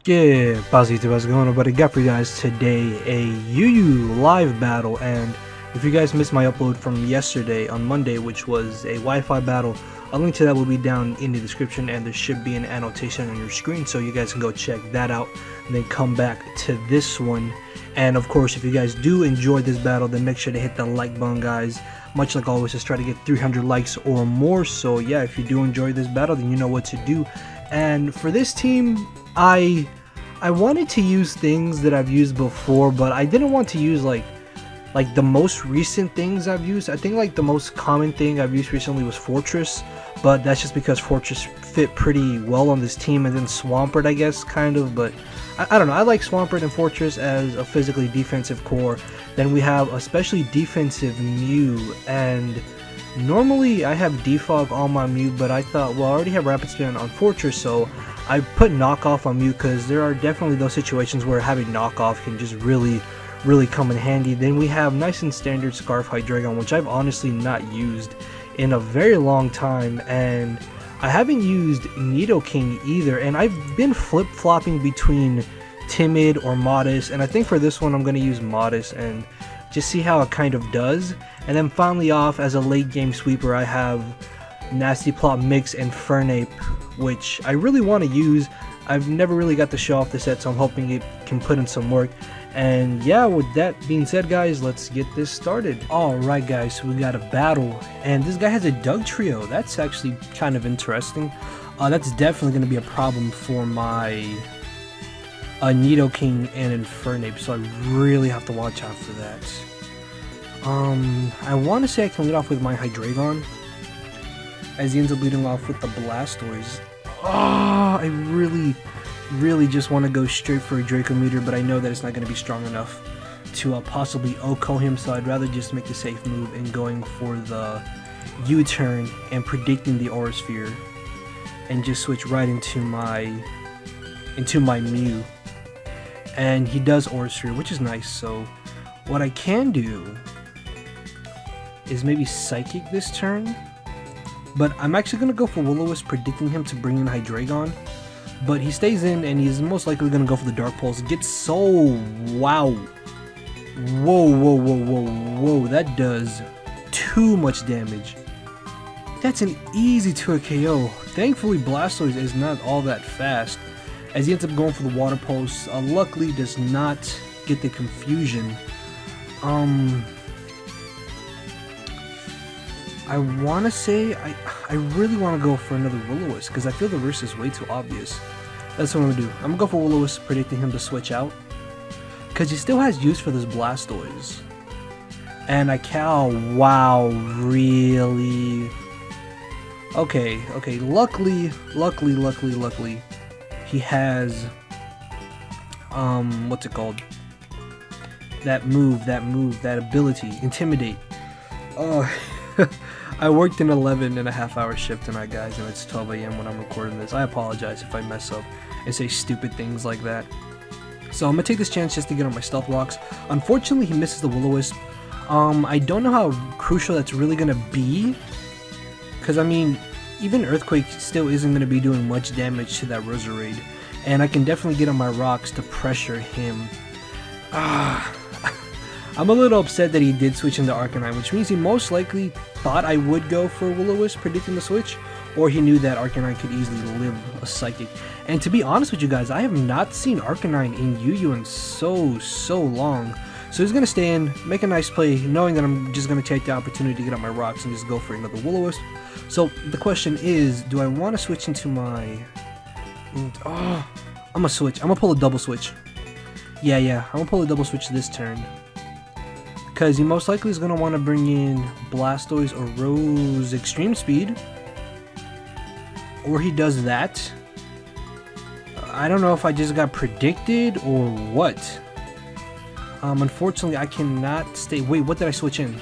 Yeah, Positive, how's it going? Everybody, got for you guys today a UU live battle, and if you guys missed my upload from yesterday on Monday, which was a Wi-Fi battle, a link to that will be down in the description, and there should be an annotation on your screen, so you guys can go check that out, and then come back to this one. And of course, if you guys do enjoy this battle, then make sure to hit the like button, guys. Much like always, just try to get 300 likes or more. So yeah, if you do enjoy this battle, then you know what to do. And for this team, I wanted to use things that I've used before, but I didn't want to use like the most recent things I've used. I think like the most common thing I've used recently was Fortress, but that's just because Fortress fit pretty well on this team, and then Swampert, I guess, kind of, but I don't know. I like Swampert and Fortress as a physically defensive core. Then we have especially defensive Mew, and normally I have defog on my Mew, but I thought, well, I already have Rapid Spin on Fortress, so I put knockoff on Mew because there are definitely those situations where having knockoff can just really come in handy. Then we have nice and standard Scarf Hydreigon, which I've honestly not used in a very long time, and I haven't used Nidoking either, and I've been flip-flopping between Timid or Modest, and I think for this one I'm going to use Modest and just see how it kind of does. And then finally off as a late game sweeper, I have Nasty Plot Mix and Fernape, which I really want to use. I've never really got to show off the set, so I'm hoping it can put in some work. And yeah, with that being said, guys, let's get this started. Alright guys, so we got a battle, and this guy has a Dugtrio. That's actually kind of interesting. That's definitely going to be a problem for my Nidoking and Infernape, so I really have to watch out for that. I want to say I can lead off with my Hydreigon, as he ends up leading off with the Blastoise. I really just want to go straight for a Draco Meteor, but I know that it's not going to be strong enough to possibly OHKO him, so I'd rather just make the safe move and going for the U-turn and predicting the Aura Sphere and just switch right into my Mew. And he does Aura Sphere, which is nice, so what I can do is maybe Psychic this turn, but I'm actually going to go for Will-O-Wisp, predicting him to bring in Hydreigon. But he stays in, and he's most likely going to go for the Dark Pulse. Gets so... wow. Whoa. That does too much damage. That's an easy to a KO. Thankfully, Blastoise is not all that fast, as he ends up going for the Water Pulse. Luckily, does not get the confusion. I want to say I really want to go for another Will-O-Wisp because I feel the risk is way too obvious. That's what I'm going to do. I'm going to go for Will-O-Wisp, predicting him to switch out because he still has use for this Blastoise. And wow, really? Okay, luckily, he has, what's it called? That ability, Intimidate. Oh, I worked an 11.5-hour shift tonight, guys, and it's 12 AM when I'm recording this. I apologize if I mess up and say stupid things like that. So I'm going to take this chance just to get on my Stealth Rocks. Unfortunately, he misses the Will-O-Wisp. I don't know how crucial that's really going to be, because, I mean, even Earthquake still isn't going to be doing much damage to that Roserade, and I can definitely get on my rocks to pressure him. I'm a little upset that he did switch into Arcanine, which means he most likely thought I would go for Will-O-Wisp predicting the switch, or he knew that Arcanine could easily live a Psychic. And to be honest with you guys, I have not seen Arcanine in UU in so long. So he's going to stay in, make a nice play, knowing that I'm just going to take the opportunity to get on my rocks and just go for another Will-O-Wisp. So the question is, do I want to switch into my... I'm going to switch. I'm going to pull a double switch. Yeah, I'm going to pull a double switch this turn, because he most likely is going to want to bring in Blastoise or Rose Extreme Speed. Or he does that. I don't know if I just got predicted or what. Unfortunately, I cannot stay. Wait, what did I switch in?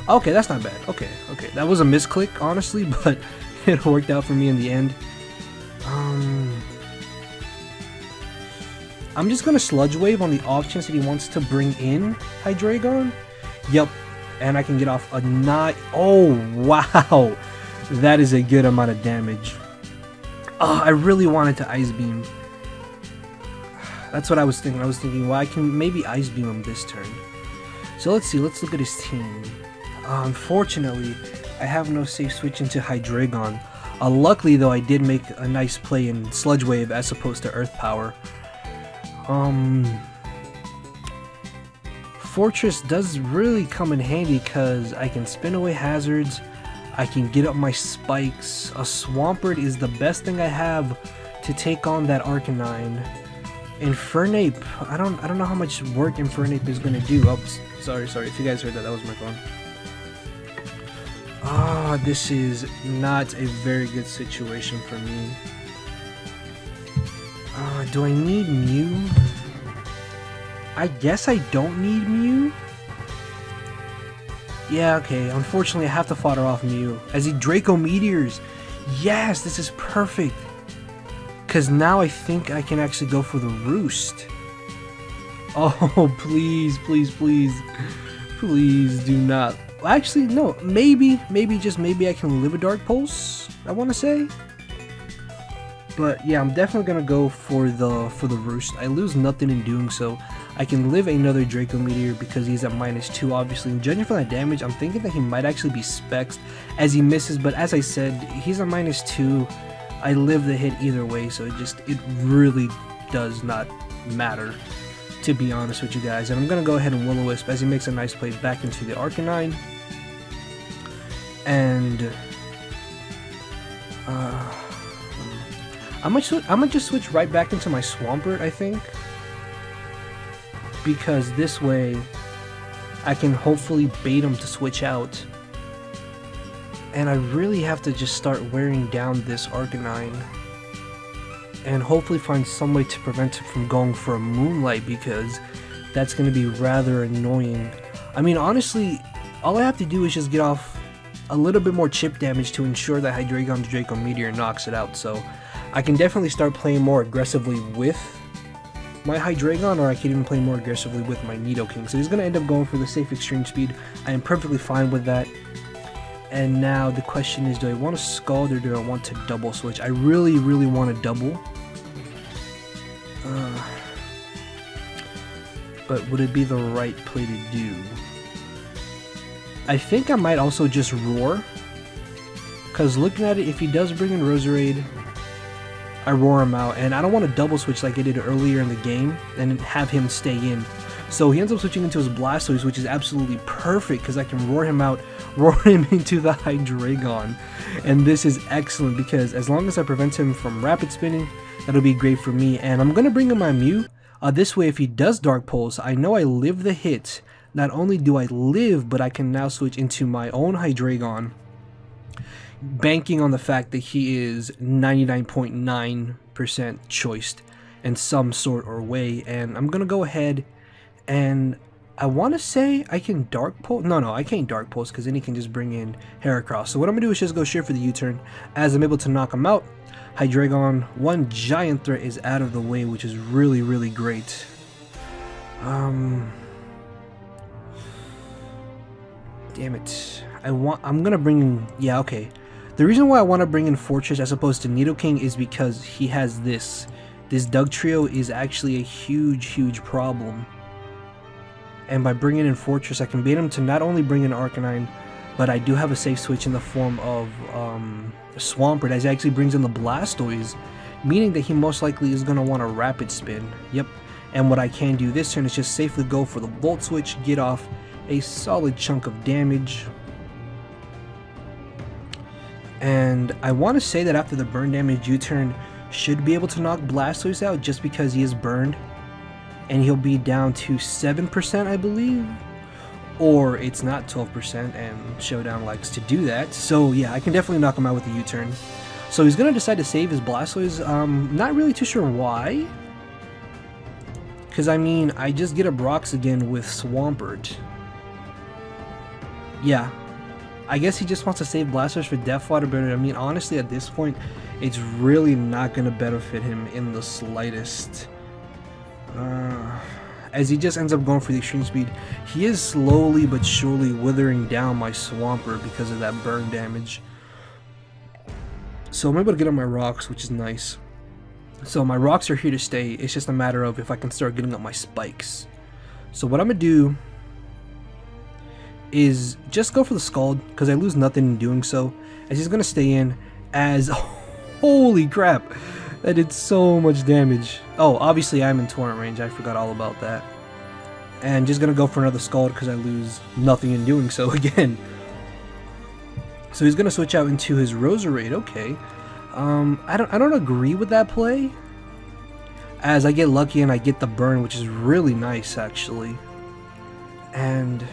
Okay, that's not bad. Okay. That was a misclick, honestly, but it worked out for me in the end. I'm just going to Sludge Wave on the off chance that he wants to bring in Hydreigon. Yep, and I can get off a oh, wow. That is a good amount of damage. I really wanted to Ice Beam. That's what I was thinking. I was thinking, well, I can maybe Ice Beam him this turn. So let's see. Let's look at his team. Unfortunately, I have no safe switch into Hydreigon. Luckily, though, I did make a nice play in Sludge Wave as opposed to Earth Power. Fortress does really come in handy because I can spin away hazards. I can get up my spikes. A Swampert is the best thing I have to take on that Arcanine. Infernape, I don't know how much work Infernape is gonna do. Oh, sorry. If you guys heard that, that was my phone. This is not a very good situation for me. Do I need Mew? I guess I don't need Mew. Yeah, okay. Unfortunately, I have to fodder off Mew. As he Draco Meteors. Yes, this is perfect. Because now I think I can actually go for the Roost. Oh, please, please, please. Please do not. Actually, no. Maybe just maybe I can live a Dark Pulse, I want to say. But yeah, I'm definitely going to go for the Roost. I lose nothing in doing so. I can live another Draco Meteor because he's at -2, obviously. And judging from that damage, I'm thinking that he might actually be Specs as he misses. But as I said, he's at -2. I live the hit either way, so it really does not matter, to be honest with you guys. And I'm going to go ahead and Will-O-Wisp as he makes a nice play back into the Arcanine. And I'm gonna just switch right back into my Swampert, I think. Because this way, I can hopefully bait him to switch out. And I really have to just start wearing down this Arcanine. And hopefully find some way to prevent it from going for a Moonlight, because that's going to be rather annoying. I mean, honestly, all I have to do is just get off a little bit more chip damage to ensure that Hydreigon's Draco Meteor knocks it out. So I can definitely start playing more aggressively with my Hydreigon, or I can even play more aggressively with my Nidoking. So he's going to end up going for the safe extreme speed. I am perfectly fine with that. And now the question is, do I want to Scald or do I want to double switch? I really, really want to double. But would it be the right play to do? I think I might also just Roar. Because looking at it, if he does bring in Roserade, I roar him out, and I don't want to double switch like I did earlier in the game and have him stay in. So he ends up switching into his Blastoise, which is absolutely perfect because I can roar him out, roar him into the Hydreigon. And this is excellent because as long as I prevent him from rapid spinning, that'll be great for me. And I'm going to bring in my Mew. This way, if he does Dark Pulse, I know I live the hit. Not only do I live, but I can now switch into my own Hydreigon, banking on the fact that he is 99.9% choiced in some sort or way. And I'm gonna go ahead and I want to say I can Dark Pulse. No, I can't Dark Pulse because then he can just bring in Heracross. So what I'm gonna do is just go straight for the U-turn as I'm able to knock him out. Hydreigon, one giant threat is out of the way, which is really, really great. Damn it. I'm gonna bring in, yeah, okay. The reason why I want to bring in Fortress as opposed to Nidoking is because he has this. This Dugtrio is actually a huge problem. And by bringing in Fortress, I can bait him to not only bring in Arcanine, but I do have a safe switch in the form of Swampert, as he actually brings in the Blastoise, meaning that he most likely is going to want a Rapid Spin. Yep. And what I can do this turn is just safely go for the Volt Switch, get off a solid chunk of damage. And I want to say that after the burn damage, U-turn should be able to knock Blastoise out just because he is burned. And he'll be down to 7%, I believe. Or it's not 12%, and Showdown likes to do that. So yeah, I can definitely knock him out with a U-turn. So he's going to decide to save his Blastoise. Not really too sure why. Because, I mean, I just get a Brox again with Swampert. Yeah. I guess he just wants to save Blastoise for Death Water, but I mean, honestly, at this point, it's really not going to benefit him in the slightest. As he just ends up going for the extreme speed, he is slowly but surely withering down my Swampert because of that burn damage. So I'm able to get on my rocks, which is nice. So my rocks are here to stay. It's just a matter of if I can start getting up my spikes. So what I'm gonna do is just go for the Scald, because I lose nothing in doing so. As he's gonna stay in as holy crap, that did so much damage. Oh, obviously I'm in torrent range, I forgot all about that. And just gonna go for another Scald because I lose nothing in doing so again. So he's gonna switch out into his Roserade. Okay. I don't agree with that play, as I get lucky and I get the burn, which is really nice actually. And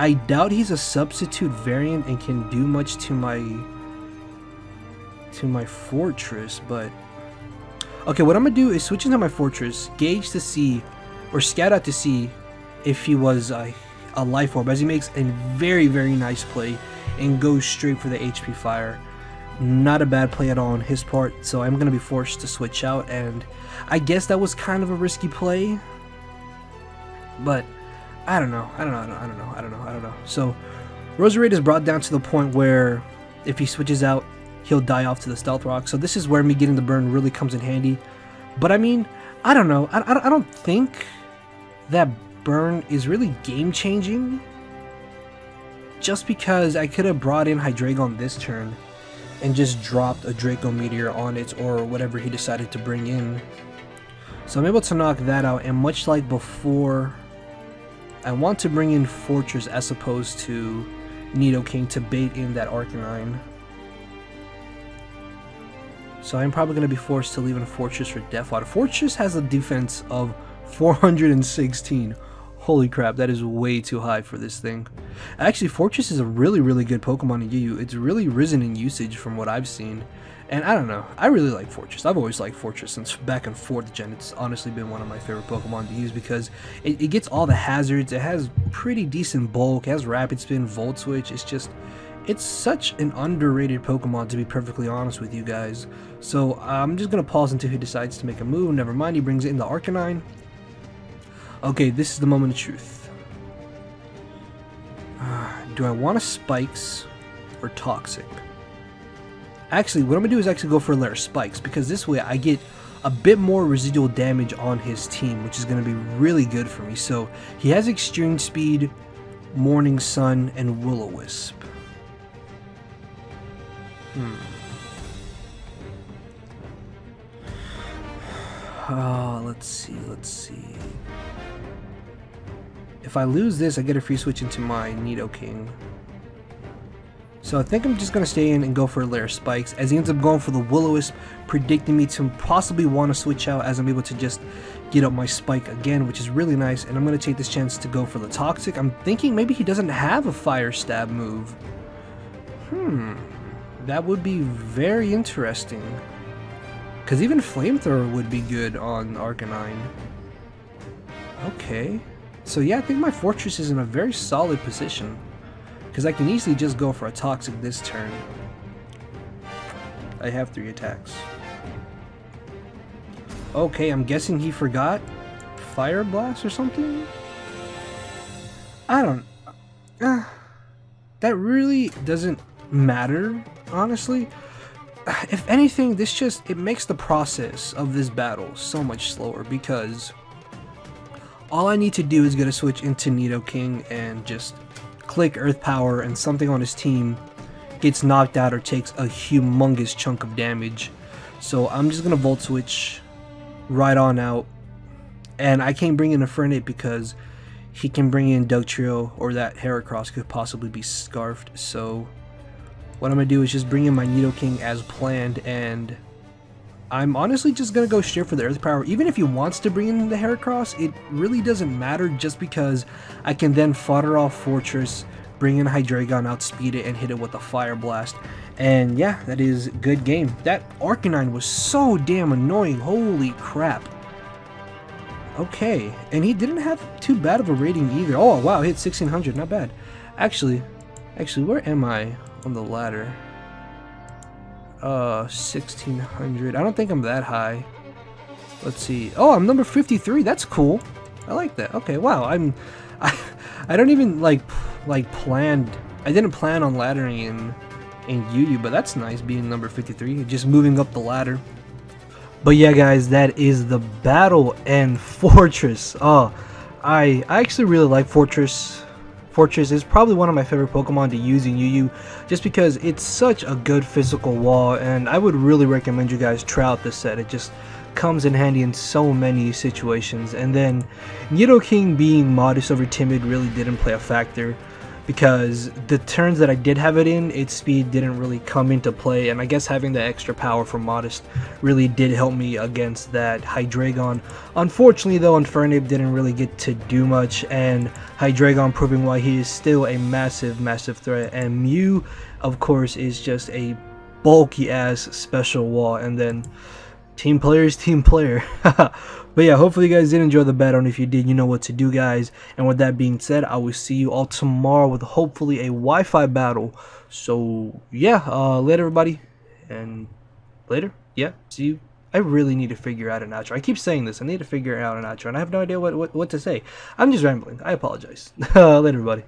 I doubt he's a substitute variant and can do much to my fortress, but okay, what I'm gonna do is switch into my fortress, gauge to see, or scout out to see if he was a life orb, as he makes a very nice play and goes straight for the HP fire. Not a bad play at all on his part, so I'm gonna be forced to switch out, and I guess that was kind of a risky play, but I don't know. So Roserade is brought down to the point where if he switches out, he'll die off to the Stealth Rock. So this is where me getting the burn really comes in handy. But I mean, I don't know. I don't think that burn is really game changing, just because I could have brought in Hydreigon this turn and just dropped a Draco Meteor on it, or whatever he decided to bring in. So I'm able to knock that out, and much like before, I want to bring in Fortress as opposed to Nidoking to bait in that Arcanine. So I'm probably going to be forced to leave in Fortress for Death Water. Fortress has a defense of 416. Holy crap, that is way too high for this thing. Actually, Fortress is a really good Pokemon in UU. It's really risen in usage from what I've seen. And I don't know, I really like Fortress. I've always liked Fortress since back in 4th gen. It's honestly been one of my favorite Pokemon to use because it gets all the hazards. It has pretty decent bulk. It has Rapid Spin, Volt Switch. It's such an underrated Pokemon, to be perfectly honest with you guys. So I'm just going to pause until he decides to make a move. Never mind, he brings in the Arcanine. Okay, this is the moment of truth. Do I want a Spikes or Toxic? Actually, what I'm going to do is actually go for a layer of Spikes, because this way I get a bit more residual damage on his team, which is going to be really good for me. So he has Extreme Speed, Morning Sun, and Will-O-Wisp. Oh, let's see. If I lose this, I get a free switch into my Nidoking. So I think I'm just going to stay in and go for a layer of Spikes, as he ends up going for the Will-O-Wisp, predicting me to possibly want to switch out, as I'm able to just get up my Spike again, which is really nice. And I'm going to take this chance to go for the Toxic. I'm thinking maybe he doesn't have a Fire Stab move. That would be very interesting, because even Flamethrower would be good on Arcanine. Okay. So yeah, I think my Fortress is in a very solid position, because I can easily just go for a Toxic this turn. I have 3 attacks. Okay, I'm guessing he forgot Fire Blast or something? I don't... that really doesn't matter, honestly. If anything, it makes the process of this battle so much slower, because all I need to do is get a switch into Nidoking and just click Earth Power, and something on his team gets knocked out or takes a humongous chunk of damage. So I'm just gonna Volt Switch right on out, and I can't bring in a Fernet because he can bring in Dugtrio, or that Heracross could possibly be Scarfed. So what I'm gonna do is just bring in my Nidoking as planned, and I'm honestly just gonna go straight for the Earth Power. Even if he wants to bring in the Heracross, it really doesn't matter, just because I can then fodder off Fortress, bring in Hydreigon, outspeed it, and hit it with a Fire Blast. And yeah, that is good game. That Arcanine was so damn annoying, holy crap. Okay, and he didn't have too bad of a rating either. Oh wow, hit 1600, not bad. Actually, where am I on the ladder? 1600. I don't think I'm that high. Let's see. Oh, I'm number 53. That's cool. I like that. Okay, wow. I don't even like planned. I didn't plan on laddering in in UU, but that's nice being number 53, just moving up the ladder. But yeah guys, that is the battle and Fortress. I actually really like Fortress. Fortress is probably one of my favorite Pokemon to use in UU, just because it's such a good physical wall, and I would really recommend you guys try out this set. It just comes in handy in so many situations. And then Nidoking being modest over timid really didn't play a factor, because the turns that I did have it in, its speed didn't really come into play, and I guess having the extra power from Modest really did help me against that Hydreigon. Unfortunately though, Infernape didn't really get to do much, and Hydreigon proving why he is still a massive threat, and Mew of course is just a bulky ass special wall. And then team player is team player. But yeah, hopefully you guys did enjoy the battle, and if you did, you know what to do guys. And with that being said, I will see you all tomorrow with hopefully a Wi-Fi battle. So yeah, later everybody, and later, yeah, see you. I really need to figure out an outro. I keep saying this, I need to figure out an outro, and I have no idea what to say. I'm just rambling, I apologize. Later everybody.